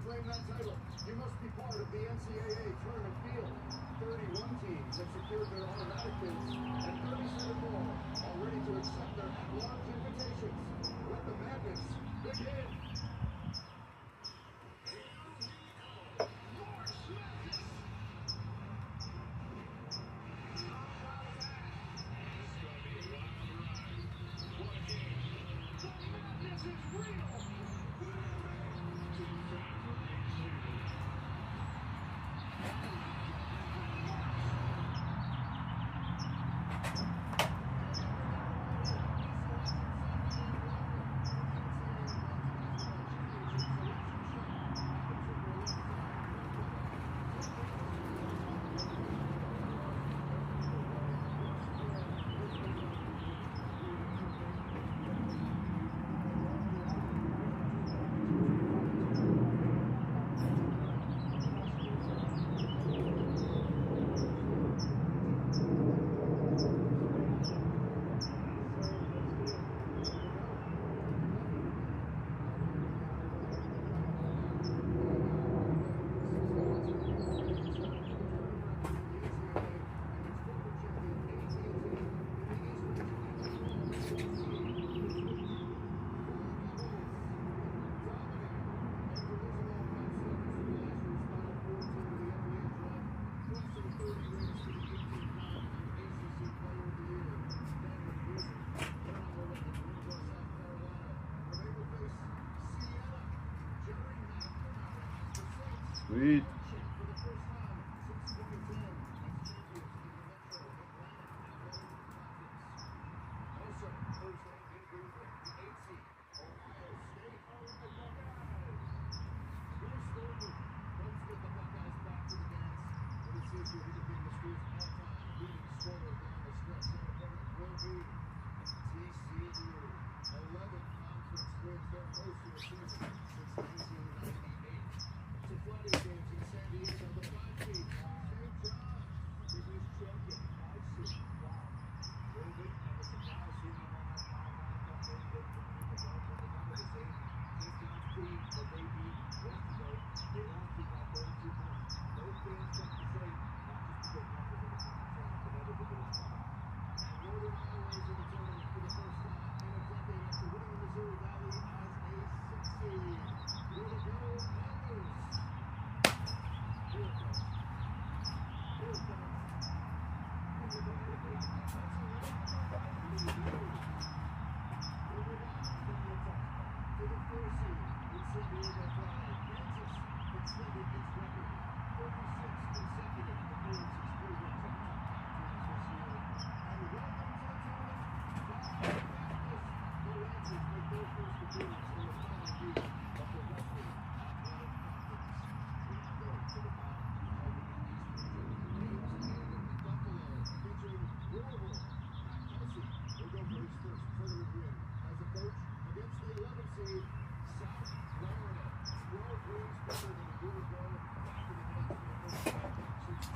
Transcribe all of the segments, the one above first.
claim that title, you must be part of the NCAA tournament field. 31 teams have secured their automatic bids, and 37 more are ready to accept their at-large invitations. Let the madness begin. Sweet.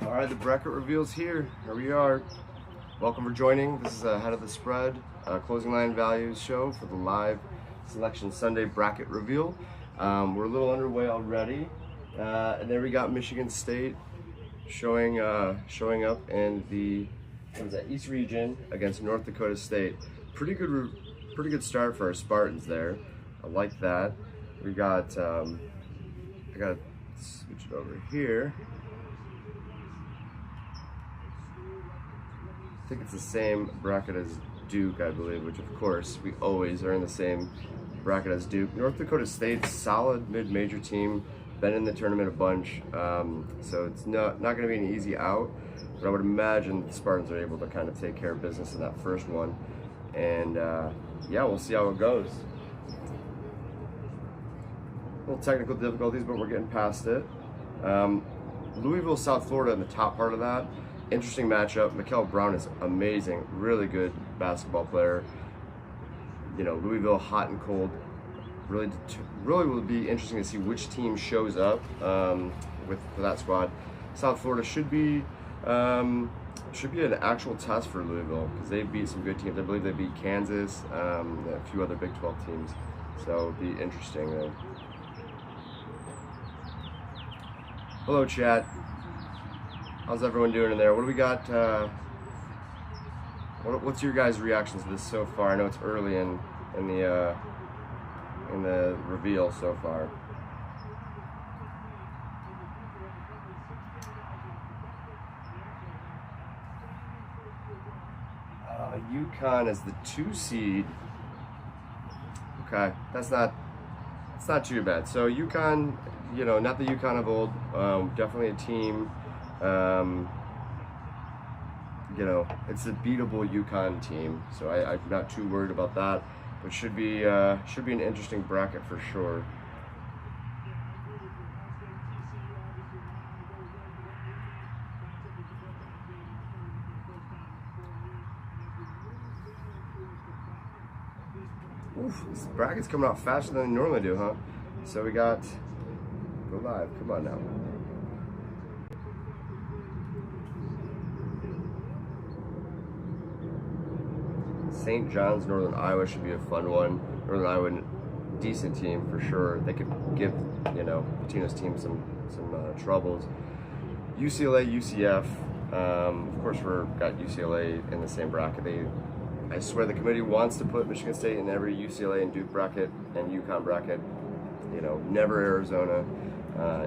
All right, the bracket reveals here. Here we are. Welcome for joining. This is Ahead of the Spread, closing line values show for the live Selection Sunday bracket reveal. We're a little underway already, and there we got Michigan State showing up in the East Region against North Dakota State. Pretty good start for our Spartans there. I like that. We got I gotta switch it over here. I think it's the same bracket as Duke, I believe, which of course we always are in the same bracket as Duke. North Dakota State's solid mid-major team, been in the tournament a bunch, so it's not going to be an easy out, but I would imagine the Spartans are able to kind of take care of business in that first one, and yeah, we'll see how it goes. Little technical difficulties, but we're getting past it. Louisville, South Florida in the top part of that. Interesting matchup. Mikel Brown is amazing, really good basketball player. You know, Louisville hot and cold. Really will be interesting to see which team shows up for that squad. South Florida should be an actual test for Louisville because they beat some good teams. I believe they beat Kansas, a few other Big 12 teams. So it'll be interesting. Hello, chat. How's everyone doing in there? What do we got? What's your guys' reactions to this so far? I know it's early in the reveal so far. UConn is the 2 seed. Okay, that's not too bad. So UConn, you know, not the UConn of old. Definitely a team. You know, it's a beatable UConn team, so I'm not too worried about that. But should be an interesting bracket for sure. Oof, this bracket's coming out faster than they normally do, huh? So we got, go live, come on now. St. John's, Northern Iowa should be a fun one. Northern Iowa, decent team for sure. They could give, you know, Patino's team some troubles. UCLA, UCF, of course we've got UCLA in the same bracket. I swear the committee wants to put Michigan State in every UCLA and Duke bracket and UConn bracket. You know, never Arizona,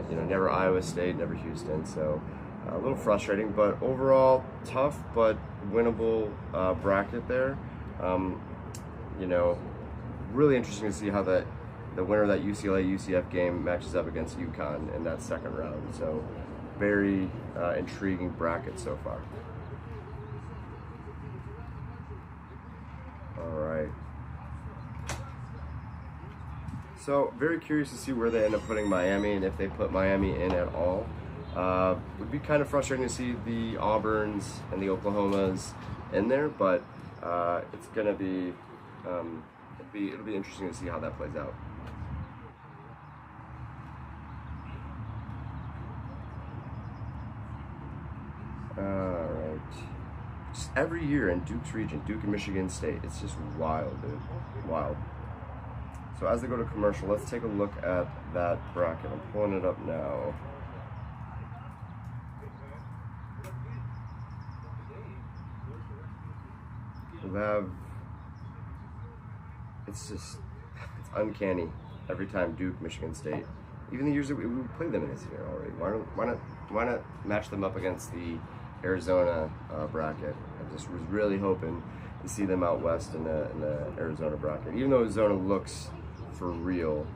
you know, never Iowa State, never Houston. So a little frustrating, but overall tough but winnable bracket there. You know, really interesting to see how the winner of that UCLA UCF game matches up against UConn in that second round. So very intriguing bracket so far. All right. So very curious to see where they end up putting Miami and if they put Miami in at all. Would be kind of frustrating to see the Auburns and the Oklahomas in there, but it's gonna be it'll be interesting to see how that plays out. All right. Just every year in Duke's region, Duke and Michigan State, it's just wild, dude. Wild. So as they go to commercial, let's take a look at that bracket. I'm pulling it up now. We'll have, it's uncanny every time Duke, Michigan State. Even the years that we played them in this year already. Why not match them up against the Arizona bracket? I just was really hoping to see them out west in the Arizona bracket. Even though Arizona looks for real,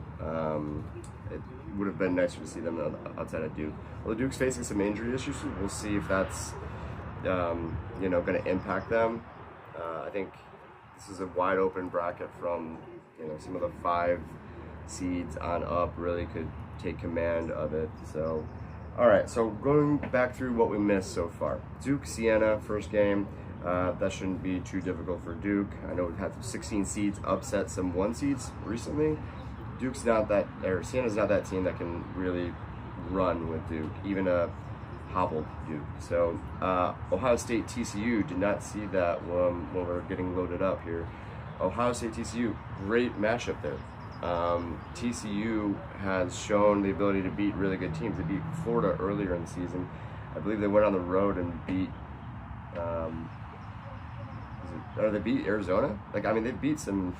it would have been nicer to see them outside of Duke. Well, Duke's facing some injury issues. So we'll see if that's you know, going to impact them. I think this is a wide open bracket from, you know, some of the 5 seeds on up really could take command of it. So, all right, so going back through what we missed so far. Duke, Siena, first game. That shouldn't be too difficult for Duke. I know we've had some 16 seeds upset some 1 seeds recently. Duke's not that, or Siena's not that team that can really run with Duke, even a hobbled Duke. So Ohio State, TCU, did not see that when we're getting loaded up here. Ohio State, TCU, great matchup there. TCU has shown the ability to beat really good teams. They beat Florida earlier in the season. I believe they went on the road and beat, or they beat Arizona. Like, I mean, they beat some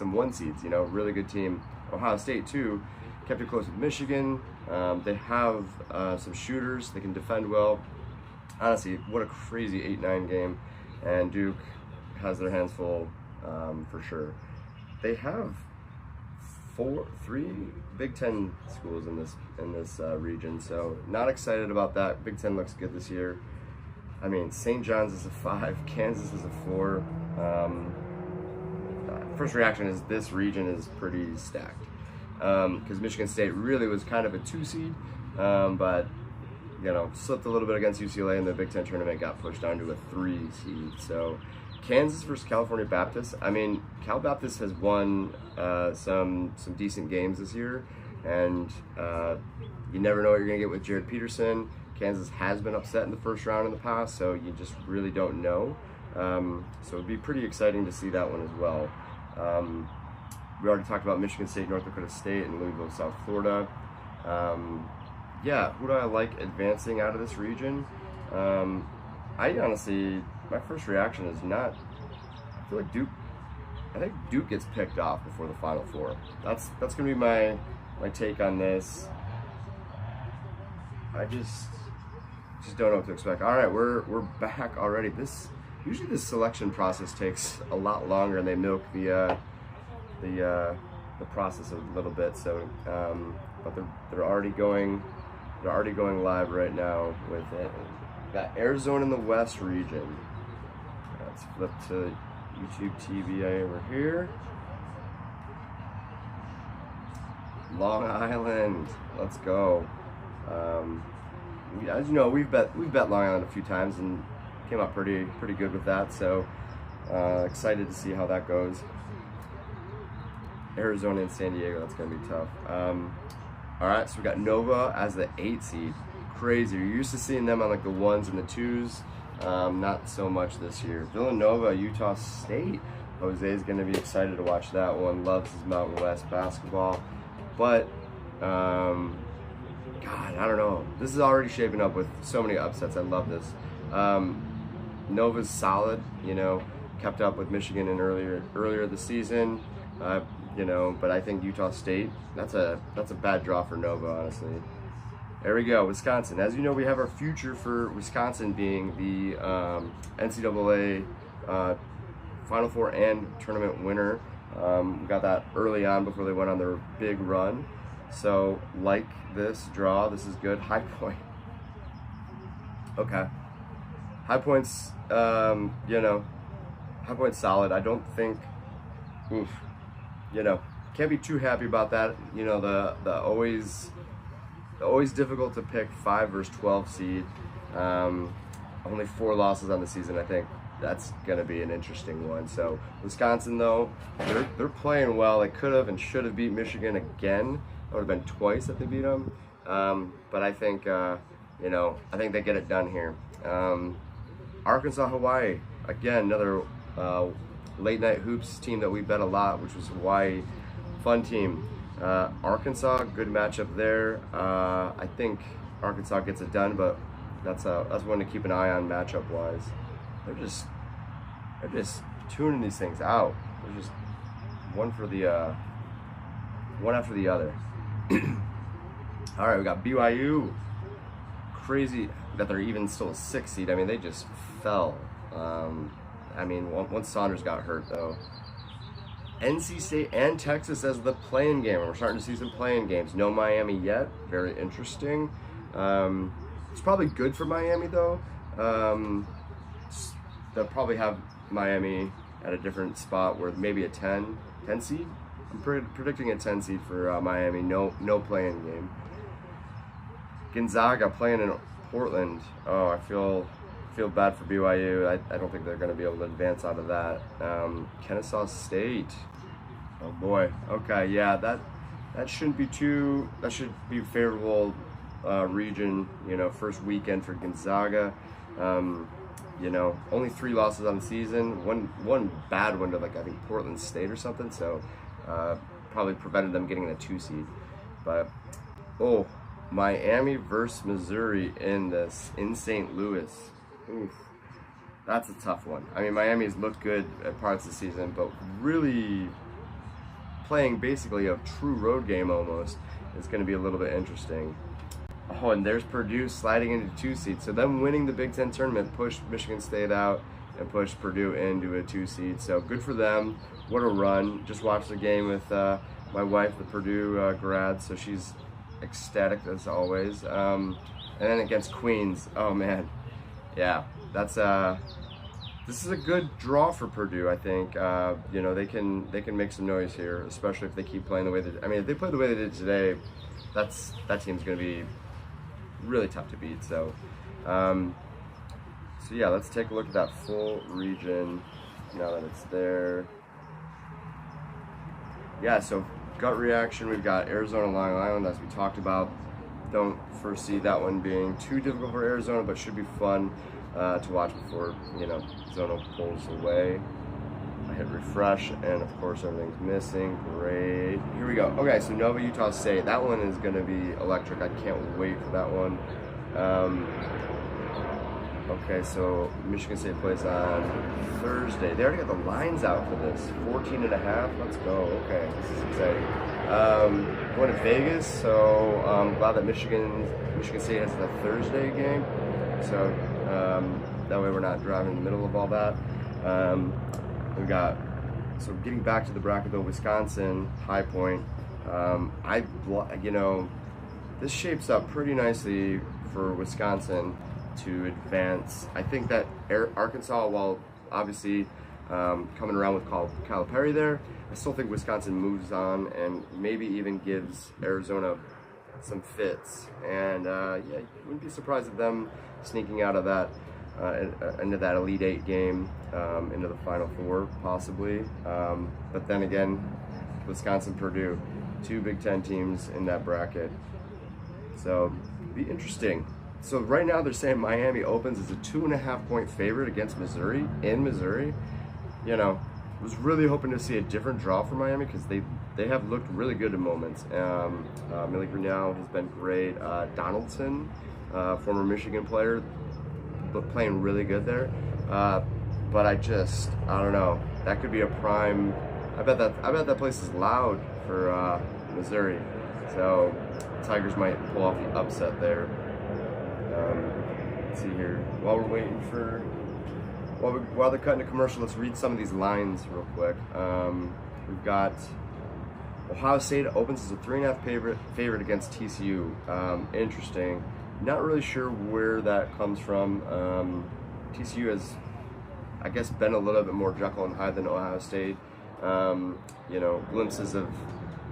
1 seeds, you know, really good team. Ohio State too, kept it close with Michigan. They have some shooters. They can defend well. Honestly, what a crazy 8-9 game. And Duke has their hands full for sure. They have 3 Big Ten schools in this region, so not excited about that. Big Ten looks good this year. I mean, St. John's is a 5, Kansas is a 4. First reaction is this region is pretty stacked because Michigan State really was kind of a 2 seed, but you know, slipped a little bit against UCLA in the Big Ten tournament, got pushed down to a 3 seed. So Kansas versus California Baptist. I mean, Cal Baptist has won some decent games this year, and you never know what you're gonna get with Jared Peterson. Kansas has been upset in the first round in the past, so you just really don't know. So it'd be pretty exciting to see that one as well. We already talked about Michigan State, North Dakota State, and Louisville, South Florida. yeah, who do I like advancing out of this region? I honestly, my first reaction is not. I feel like Duke. I think Duke gets picked off before the Final Four. That's gonna be my take on this. I just don't know what to expect. All right, we're back already. Usually this selection process takes a lot longer, and they milk the process a little bit. So, but they're already going live right now with it. Got Arizona in the West region. Let's flip to YouTube TV over here. Long Island, let's go. As you know, we've bet Long Island a few times and came up pretty good with that. So excited to see how that goes. Arizona and San Diego, that's gonna be tough. All right, so we got Nova as the 8 seed. Crazy. You're used to seeing them on like the 1s and the 2s. Not so much this year. Villanova, Utah State. Jose's gonna be excited to watch that one. Loves his Mountain West basketball, but God, I don't know. This is already shaping up with so many upsets. I love this. Nova's solid, you know, kept up with Michigan in earlier this season, you know, but I think Utah State, that's a bad draw for Nova, honestly. There we go, Wisconsin. As you know, we have our future for Wisconsin being the NCAA Final Four and tournament winner. We got that early on before they went on their big run. So, like this draw, this is good. High Point. Okay. High Point's, you know, High Point's solid. I don't think, you know, can't be too happy about that. You know, the always difficult to pick 5 versus 12 seed. Only 4 losses on the season. I think that's going to be an interesting one. So Wisconsin, though, they're playing well. They could have and should have beat Michigan again. It would have been twice that they beat them. But I think, you know, I think they get it done here. Arkansas, Hawaii. Again, another late night hoops team that we bet a lot, which was Hawaii. Fun team. Arkansas, good matchup there. I think Arkansas gets it done, but that's one to keep an eye on matchup wise. They're just tuning these things out. They're just one after the other. All right, we got BYU. Crazy that they're even still a 6 seed. I mean, they just fell. I mean, once Saunders got hurt, though. NC State and Texas as the play-in game. We're starting to see some play-in games. No Miami yet. Very interesting. It's probably good for Miami, though. They'll probably have Miami at a different spot where maybe a 10 seed. I'm predicting a 10 seed for Miami. No play-in game. Gonzaga playing in Portland. Oh, I feel bad for BYU. I don't think they're going to be able to advance out of that. Kennesaw State. Oh boy. Okay, yeah, that shouldn't be too. That should be favorable region. You know, first weekend for Gonzaga. You know, only 3 losses on the season. One bad one to like I think Portland State or something. So probably prevented them getting a 2 seed. But Miami versus Missouri in St. Louis. Oof, that's a tough one. I mean, Miami's looked good at parts of the season, but really playing basically a true road game almost is going to be a little bit interesting. Oh, and there's Purdue sliding into 2 seed. So them winning the Big Ten tournament pushed Michigan State out and pushed Purdue into a 2 seed. So good for them. What a run. Just watched the game with my wife, the Purdue grad, so she's ecstatic as always. And then against Queens, oh man. Yeah, that's this is a good draw for Purdue. I think you know they can make some noise here, especially if they keep playing the way they. I mean, if they play the way they did today, that team's going to be really tough to beat. So, so yeah, let's take a look at that full region now that it's there. Yeah, so gut reaction. We've got Arizona, Long Island, as we talked about. Don't foresee that one being too difficult for Arizona, but should be fun to watch before, you know, Zona pulls away. I hit refresh, and of course everything's missing. Great. Here we go. Okay, so Nova Utah State. That one is going to be electric. I can't wait for that one. Okay, so Michigan State plays on Thursday. They already got the lines out for this. 14.5. Let's go. Okay, this is exciting. Going to Vegas, so I'm glad that Michigan State has the Thursday game. So that way we're not driving in the middle of all that. We got, so getting back to the bracket though, Wisconsin, High Point. This shapes up pretty nicely for Wisconsin to advance. I think that Arkansas, while obviously coming around with Calipari there, I still think Wisconsin moves on and maybe even gives Arizona some fits. And yeah, you wouldn't be surprised at them sneaking out of that into that Elite Eight game, into the Final Four possibly. But then again, Wisconsin, Purdue, two Big Ten teams in that bracket. So it'd be interesting. So right now they're saying Miami opens as a 2.5-point favorite against Missouri, in Missouri. You know, I was really hoping to see a different draw for Miami because they have looked really good in moments. Millie Grinnell has been great. Donaldson, former Michigan player, but playing really good there. But I don't know. That could be a prime. I bet that place is loud for Missouri. So Tigers might pull off the upset there. Let's see here. While we're waiting for, while they're cutting a commercial, let's read some of these lines real quick. We've got Ohio State opens as a 3.5 favorite against TCU. Interesting. Not really sure where that comes from. TCU has, I guess, been a little bit more Jekyll and Hyde than Ohio State. Glimpses of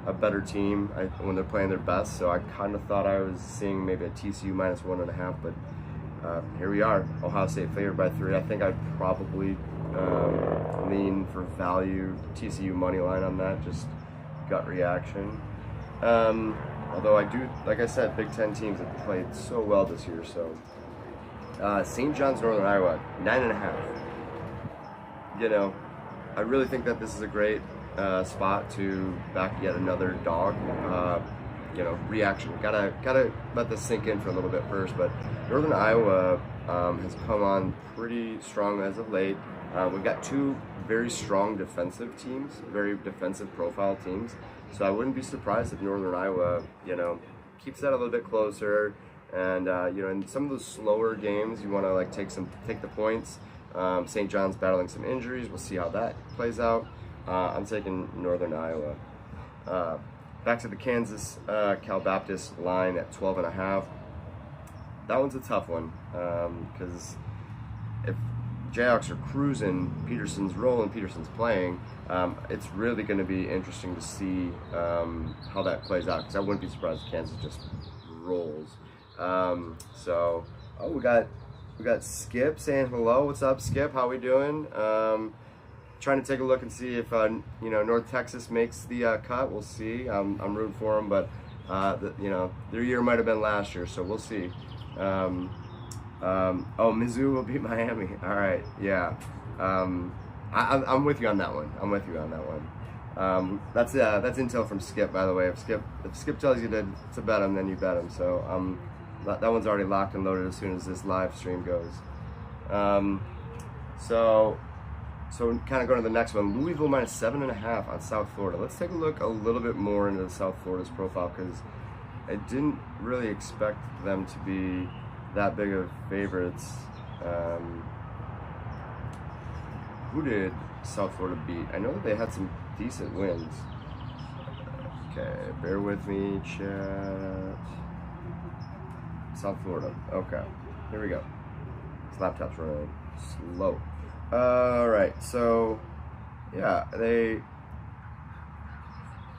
a better team when they're playing their best. So I kind of thought I was seeing maybe a TCU minus 1.5, but here we are. Ohio State favored by 3. I think I'd probably lean for value TCU money line on that, just gut reaction. Although I do, like I said, Big Ten teams have played so well this year. So St. John's, Northern Iowa, 9.5. You know, I really think that this is a great spot to back yet another dog. Reaction. Gotta let this sink in for a little bit first. But Northern Iowa has come on pretty strong as of late. We've got two very strong defensive teams, very defensive profile teams. So I wouldn't be surprised if Northern Iowa, keeps that a little bit closer. And in some of those slower games, you want to take the points. St. John's battling some injuries. We'll see how that plays out. I'm taking Northern Iowa. Back to the Kansas Cal Baptist line at 12.5. That one's a tough one because if Jayhawks are cruising, Peterson's rolling, Peterson's playing, it's really going to be interesting to see how that plays out, because I wouldn't be surprised if Kansas just rolls. We got Skip saying hello. What's up, Skip? How we doing? Trying to take a look and see if North Texas makes the cut. We'll see. I'm rooting for them, but their year might have been last year, so we'll see. Mizzou will beat Miami. All right, yeah. I'm with you on that one. That's intel from Skip, by the way. If Skip tells you to bet him, then you bet him. So that one's already locked and loaded as soon as this live stream goes. So kind of going to the next one, Louisville minus 7.5 on South Florida. Let's take a look a little bit more into South Florida's profile, because I didn't really expect them to be that big of favorites. Who did South Florida beat? I know that they had some decent wins. Okay, bear with me, chat. South Florida. Okay, here we go. This laptop's running slow. Alright, so yeah,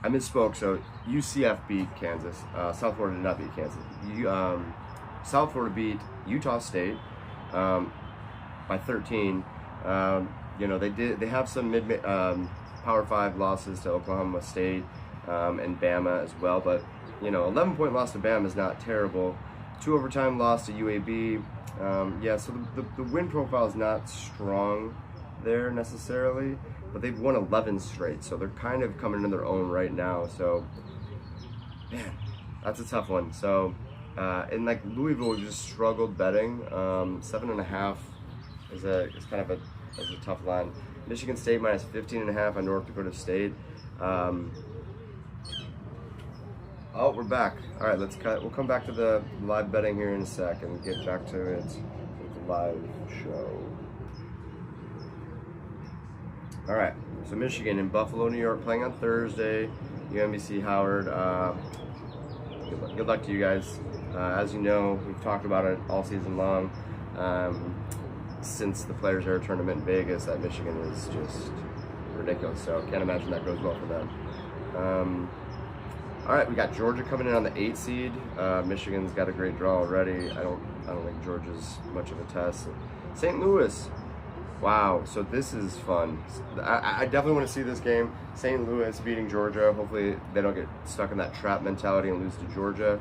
I misspoke. So UCF beat Kansas. South Florida did not beat Kansas. South Florida beat Utah State by 13. They have some Power 5 losses to Oklahoma State and Bama as well, but 11-point loss to Bama is not terrible. 2 overtime loss to UAB. So the win profile is not strong there necessarily, but they've won 11 straight, so they're kind of coming in their own right now. So, man, that's a tough one. So, and like Louisville, we just struggled betting. 7.5 is kind of a tough line. Michigan State minus 15.5 on North Dakota State. Oh, we're back. All right, let's cut. We'll come back to the live betting here in a sec and get back to it with the live show. All right, so Michigan and Buffalo, New York, playing on Thursday. UMBC Howard. Good luck to you guys. As you know, we've talked about it all season long. Since the Players Era tournament in Vegas, that Michigan is just ridiculous. So can't imagine that goes well for them. All right, we got Georgia coming in on the 8 seed. Michigan's got a great draw already. I don't think Georgia's much of a test. St. Louis. Wow, so this is fun. I definitely want to see this game. St. Louis beating Georgia. Hopefully they don't get stuck in that trap mentality and lose to Georgia.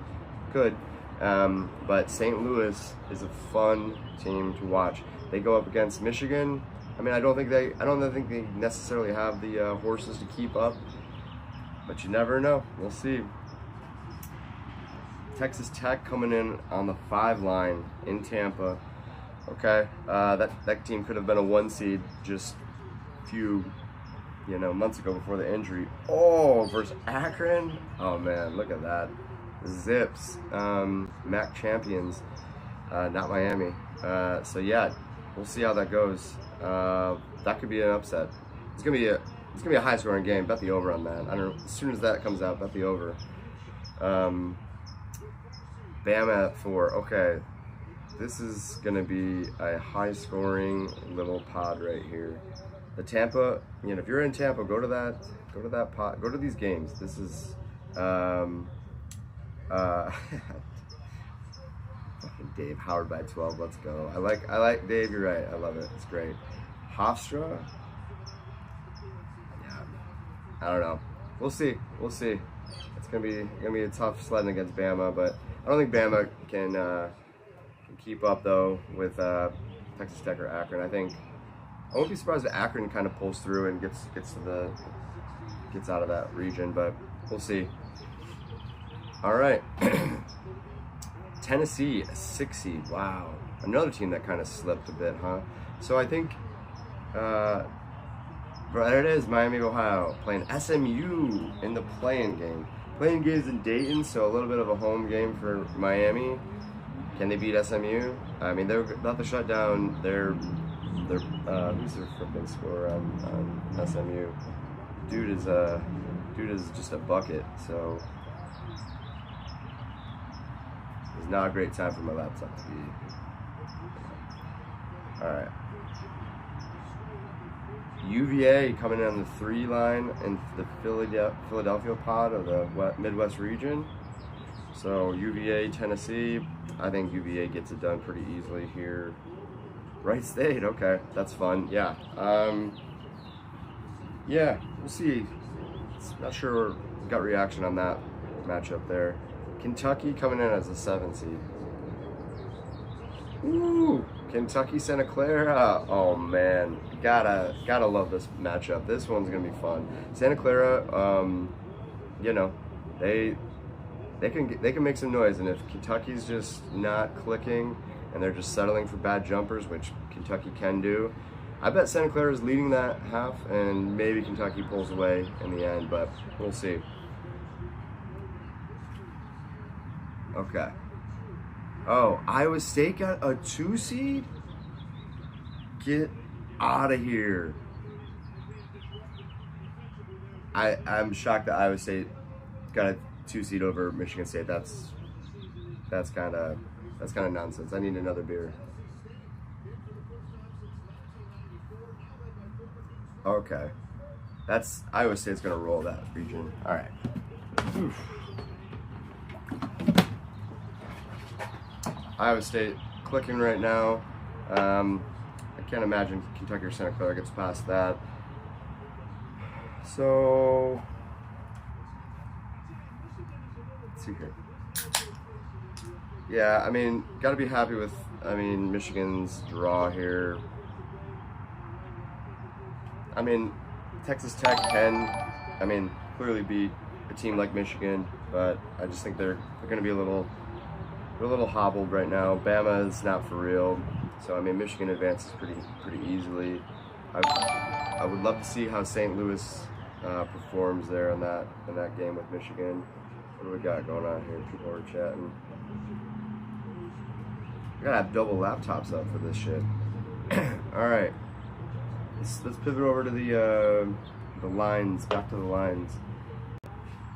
Could. But St. Louis is a fun team to watch. They go up against Michigan. I mean, I don't think they necessarily have the horses to keep up, but you never know. We'll see. Texas Tech coming in on the 5 line in Tampa. Okay, that team could have been a 1 seed just a few months ago before the injury. Oh, versus Akron. Oh man, look at that. Zips, MAC champions, not Miami. So yeah, we'll see how that goes. That could be an upset. It's gonna be a high scoring game. Bet the over on that. I don't know. As soon as that comes out, bet the over. Bama at 4. Okay, this is gonna be a high scoring little pod right here. The Tampa, if you're in Tampa, go to that pod. Go to these games. This is. Fucking Dave, Howard by 12. Let's go. I like Dave. You're right. I love it. It's great. Hofstra. Yeah. I don't know. We'll see. It's gonna be a tough sledding against Bama, but I don't think Bama can keep up though with Texas Tech or Akron. I won't be surprised if Akron kind of pulls through and gets out of that region, but we'll see. All right, Tennessee, a 6 seed. Wow, another team that kind of slipped a bit, huh? So I think, there it is, Miami, Ohio, playing SMU in the play-in game. Play-in game's in Dayton, so a little bit of a home game for Miami. Can they beat SMU? I mean, they're about to shut down their who's their freaking scorer on SMU? Dude is just a bucket, so. It's not a great time for my laptop to be. Alright. UVA coming in on the 3 line in the Philadelphia pod of the Midwest region. So UVA, Tennessee. I think UVA gets it done pretty easily here. Wright State, okay, that's fun. Yeah. Yeah, we'll see. Not sure gut reaction on that matchup there. Kentucky coming in as a 7 seed. Ooh, Kentucky, Santa Clara. Oh man, gotta love this matchup. This one's gonna be fun. Santa Clara, they can make some noise, and if Kentucky's just not clicking and they're just settling for bad jumpers, which Kentucky can do, I bet Santa Clara is leading that half, and maybe Kentucky pulls away in the end, but we'll see. Okay. Oh, Iowa State got a 2 seed? Get out of here. I'm shocked that Iowa State got a 2 seed over Michigan State. That's kind of nonsense. I need another beer. Okay. Iowa State's gonna roll that region. All right. Oof. Iowa State clicking right now. I can't imagine Kentucky or Santa Clara gets past that. So, let's see here. Yeah, I mean, gotta be happy with, Michigan's draw here. I mean, Texas Tech can, I mean, clearly beat a team like Michigan, but I just think they're going to be a little hobbled right now. Bama is not for real, so I mean Michigan advances pretty easily. I would love to see how St. Louis performs there in that game with Michigan. What do we got going on here? People are chatting. I gotta have double laptops up for this shit. All right, let's pivot over to the lines. Back to the lines.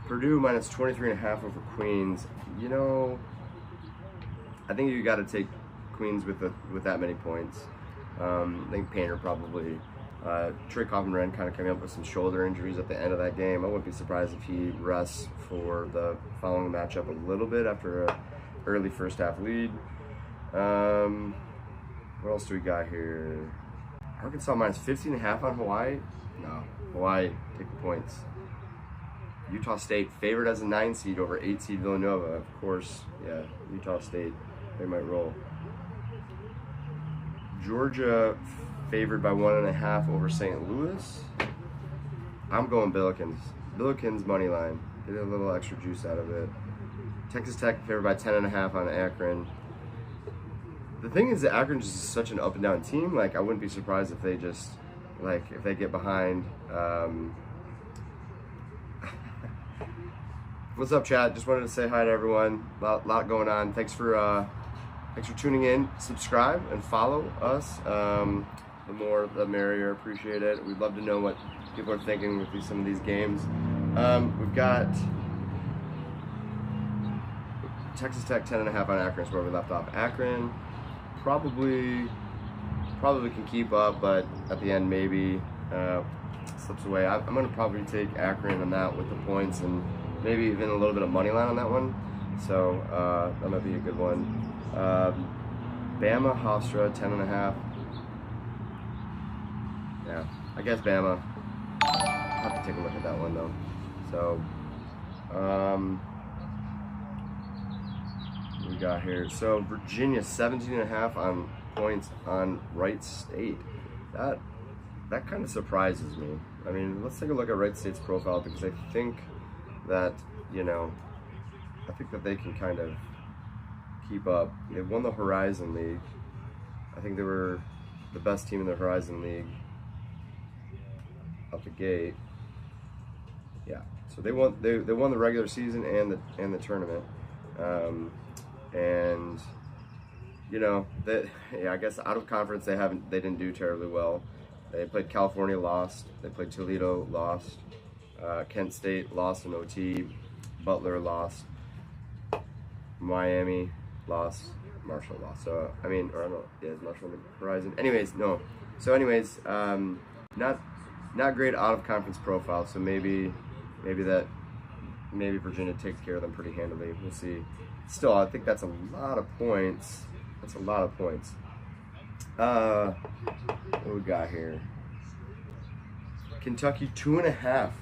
Purdue minus 23.5 over Queens. You know, I think you got to take Queens with that many points. I think Painter probably. Trey Coffin-Wren kind of coming up with some shoulder injuries at the end of that game. I wouldn't be surprised if he rests for the following matchup a little bit after a early first half lead. What else do we got here? Arkansas minus 15.5 on Hawaii. No, Hawaii take the points. Utah State favored as a 9 seed over 8 seed Villanova. Of course, yeah, Utah State, they might roll. Georgia favored by 1.5 over St. Louis. I'm going Billikens. Billikens money line. Get a little extra juice out of it. Texas Tech favored by 10.5 on Akron. The thing is that Akron is just such an up and down team. Like, I wouldn't be surprised if they just, like, if they get behind. What's up, chat? Just wanted to say hi to everyone. Lot going on. Thanks for tuning in. Subscribe and follow us. The more, the merrier. Appreciate it. We'd love to know what people are thinking with some of these games. We've got Texas Tech 10.5 on Akron is where we left off. Akron probably can keep up, but at the end maybe slips away. I'm going to probably take Akron on that with the points and maybe even a little bit of money line on that one. So that might be a good one. Bama Hofstra 10.5. Yeah, I guess Bama. I'll have to take a look at that one though. So, what we got here? So Virginia 17.5 on points on Wright State. That kind of surprises me. I mean, let's take a look at Wright State's profile because I think that, you know, I think that they can kind of keep up. They won the Horizon League. I think they were the best team in the Horizon League out the gate. Yeah, so they won the regular season and the tournament, and you know that, yeah, I guess out of conference they didn't do terribly well. They played California, lost. They played Toledo, lost. Kent State lost in OT. Butler lost. Miami lost. Marshall lost. So I mean, or I don't know, yeah, is Marshall on the horizon? Anyways, no. So anyways, not great out of conference profile. So maybe Virginia takes care of them pretty handily. We'll see. Still, I think that's a lot of points. That's a lot of points. What we got here? Kentucky 2.5.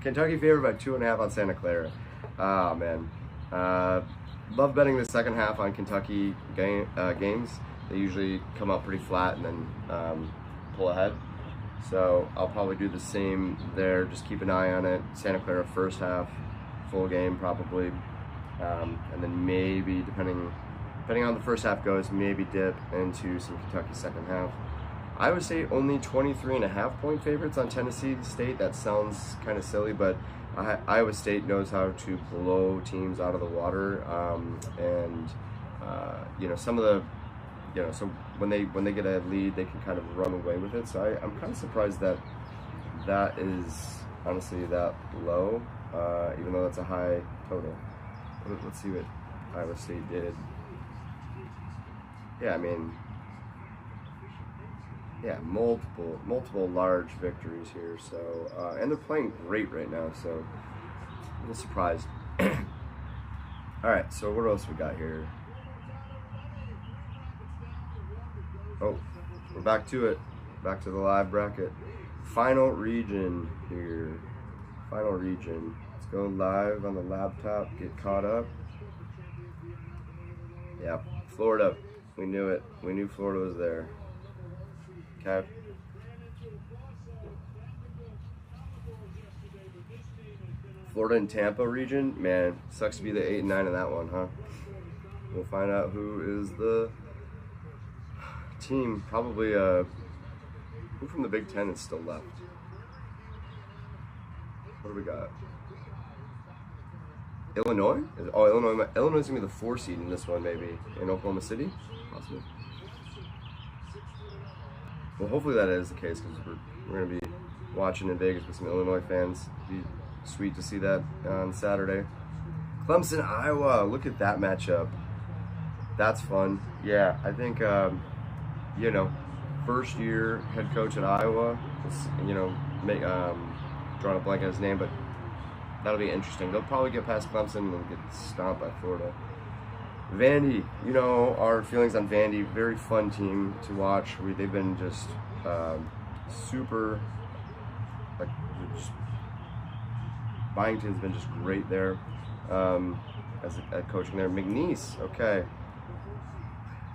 Kentucky favored by 2.5 on Santa Clara. Ah, man. Love betting the second half on Kentucky games. They usually come out pretty flat and then pull ahead. So I'll probably do the same there. Just keep an eye on it. Santa Clara first half, full game probably, and then maybe depending on how the first half goes, maybe dip into some Kentucky second half. I would say only 23.5 point favorites on Tennessee State. That sounds kind of silly, but Iowa State knows how to blow teams out of the water, and you know, some of the, you know, so when they get a lead, they can kind of run away with it. So I'm kind of surprised that is honestly that low, even though that's a high total. Let's see what Iowa State did. Yeah, I mean, yeah, multiple large victories here. So and they're playing great right now. So I'm a little surprised. All right, so what else we got here? Oh, we're back to it. Back to the live bracket. Final region here. Final region. Let's go live on the laptop. Get caught up. Yeah, Florida. We knew it. We knew Florida was there. Okay. Florida and Tampa region, man, sucks to be the 8 and 9 in that one, huh? We'll find out who is the team. Probably who from the Big Ten is still left. What do we got? Illinois? Oh, Illinois. Illinois is gonna be the 4 seed in this one, maybe in Oklahoma City, possibly. Well, hopefully that is the case because we're gonna be watching in Vegas with some Illinois fans. It'd be sweet to see that on Saturday. Clemson, Iowa. Look at that matchup. That's fun. Yeah, I think you know, first year head coach at Iowa. You know, drawing a blank on his name, but that'll be interesting. They'll probably get past Clemson and get stomped by Florida. Vandy, you know, our feelings on Vandy. Very fun team to watch. They've been just super, like, just, Byington's been just great there as coaching there. McNeese, okay,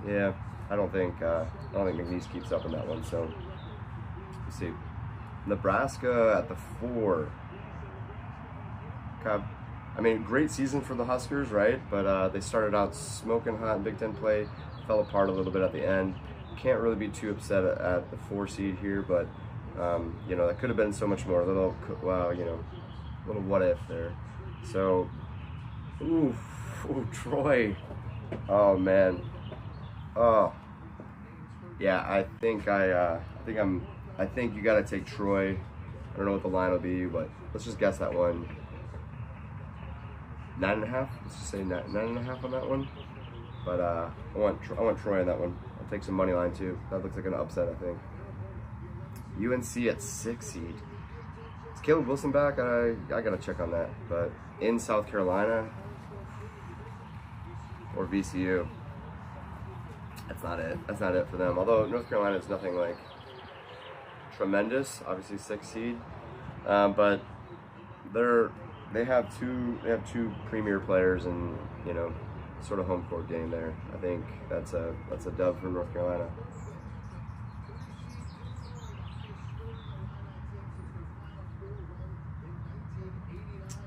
yeah, I don't think McNeese keeps up in that one. So let's see. Nebraska at the 4. Okay. I mean, great season for the Huskers, right? But they started out smoking hot in Big Ten play, fell apart a little bit at the end. Can't really be too upset at the 4 seed here, but you know, that could have been so much more. A little, you know, a little what if there. So, ooh, Troy. Oh man. Oh, yeah. I think you got to take Troy. I don't know what the line will be, but let's just guess that one. 9.5. Let's just say 9.5 on that one. But I want Troy on that one. I'll take some money line too. That looks like an upset, I think. UNC at 6 seed. Is Caleb Wilson back? I gotta check on that. But in South Carolina or VCU, that's not it. That's not it for them. Although North Carolina is nothing like tremendous. Obviously 6 seed, but they have two premier players and, you know, sort of home court game there. I think that's a dub for North Carolina.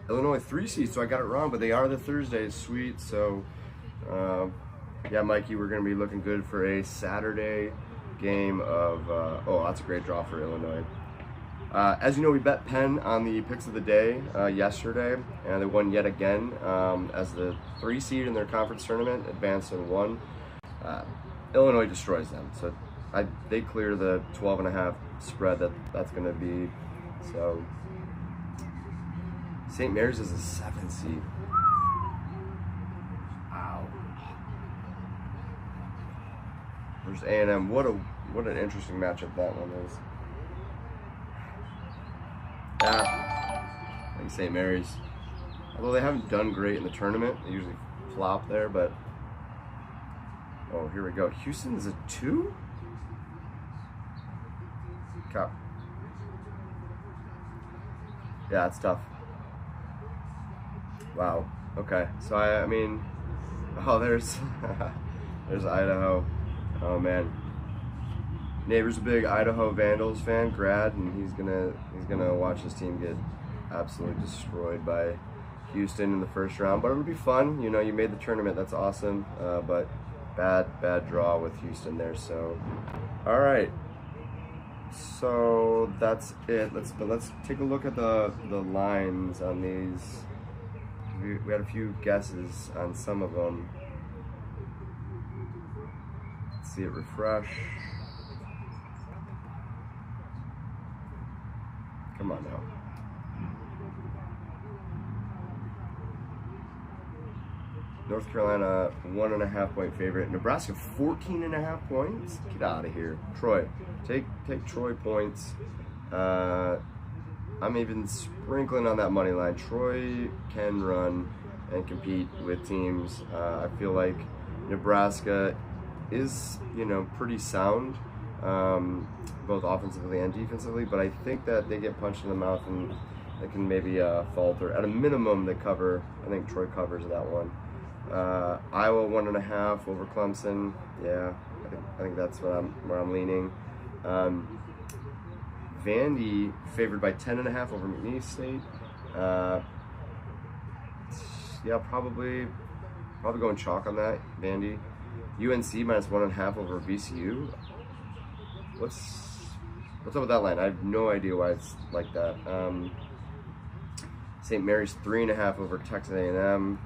Illinois 3 seed, so I got it wrong, but they are the Thursdays. Sweet. So yeah, Mikey, we're gonna be looking good for a Saturday game of oh, that's a great draw for Illinois. As you know, we bet Penn on the picks of the day yesterday, and they won yet again as the 3 seed in their conference tournament, advanced and won. Illinois destroys them, so they clear the 12.5 spread that's going to be. So St. Mary's is a 7 seed. Wow. There's A&M. What an interesting matchup that one is. I think St. Mary's, although they haven't done great in the tournament, they usually flop there, but oh, here we go. Houston is a 2? Okay. Yeah, it's tough. Wow. Okay. So I mean, oh, there's there's Idaho. Oh man. Neighbor's a big Idaho Vandals fan, grad, and he's gonna watch his team get absolutely destroyed by Houston in the first round. But it'll be fun, you know. You made the tournament, that's awesome. But bad draw with Houston there. So, all right. So that's it. Let's take a look at the lines on these. We had a few guesses on some of them. Let's see it refresh. Come on now. North Carolina 1.5 point favorite. Nebraska 14.5 points. Get out of here, Troy. Take Troy points. I'm even sprinkling on that money line. Troy can run and compete with teams. I feel like Nebraska is, you know, pretty sound, both offensively and defensively, but I think that they get punched in the mouth and they can maybe falter. At a minimum, they cover. I think Troy covers that one. Iowa 1.5 over Clemson. Yeah, I think that's where I'm leaning. Vandy favored by 10.5 over McNeese State. yeah, probably going chalk on that. Vandy. UNC -1.5 over VCU. What's up with that line? I have no idea why it's like that. St. Mary's 3.5 over Texas A&M.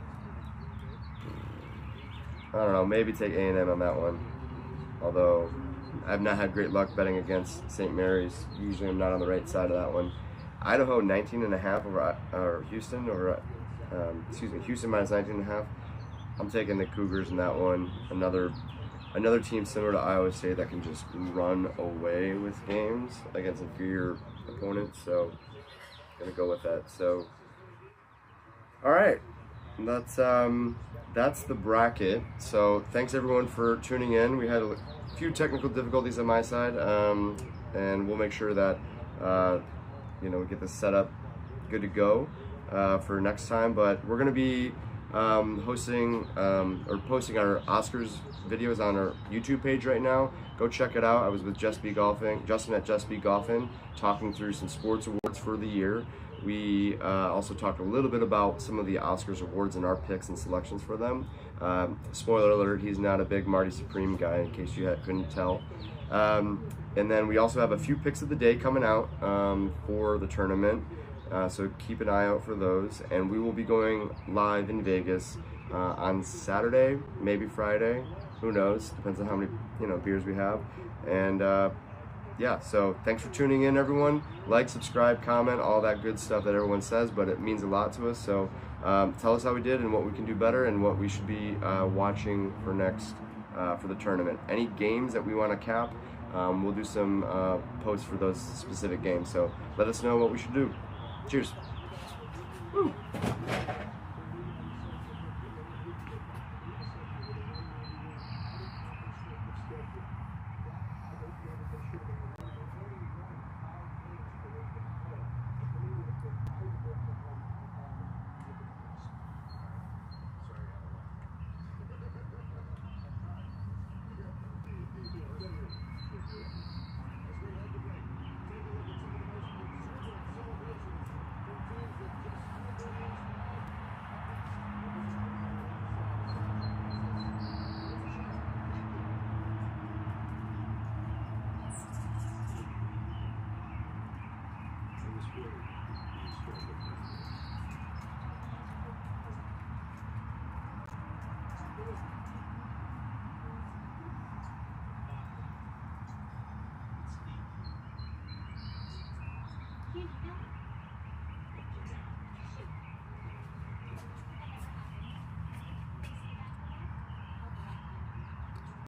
I don't know, maybe take A&M on that one. Although I've not had great luck betting against St. Mary's. Usually I'm not on the right side of that one. Idaho 19.5 over or Houston over Houston -19.5. I'm taking the Cougars in that one. Another team similar to Iowa State that can just run away with games against inferior opponents. So I'm gonna go with that. So all right, that's the bracket. So thanks everyone for tuning in. We had a few technical difficulties on my side, and we'll make sure that we get this set up good to go for next time. But we're gonna be hosting or posting our Oscars videos on our YouTube page right now. Go check it out. I was with Justin at Just Be Golfing, talking through some sports awards for the year. We also talked a little bit about some of the Oscars awards and our picks and selections for them. Spoiler alert, he's not a big Marty Supreme guy, in case you couldn't tell. And then we also have a few picks of the day coming out for the tournament. So keep an eye out for those. And we will be going live in Vegas on Saturday, maybe Friday. Who knows? Depends on how many beers we have. And yeah, so thanks for tuning in, everyone. Like, subscribe, comment, all that good stuff that everyone says, but it means a lot to us. So tell us how we did and what we can do better and what we should be watching for next for the tournament. Any games that we want to cap, we'll do some posts for those specific games. So let us know what we should do. Cheers. Woo.